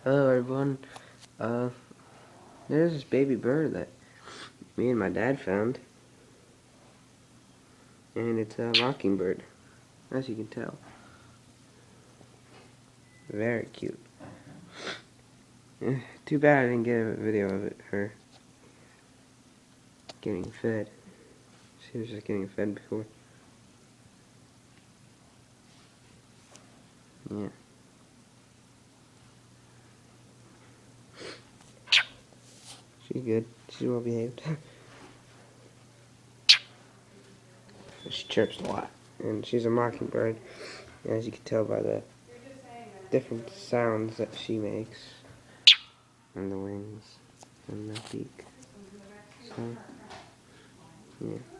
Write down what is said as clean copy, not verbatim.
Hello everyone. Uh, there's this baby bird that me and my dad found, and it's a mockingbird, as you can tell. Very cute. Too bad I didn't get a video of her getting fed. She was just getting fed before. Yeah. She's good. She's well behaved. She chirps a lot, and she's a mockingbird, as you can tell by the different sounds that she makes, and the wings, and the beak. So, yeah.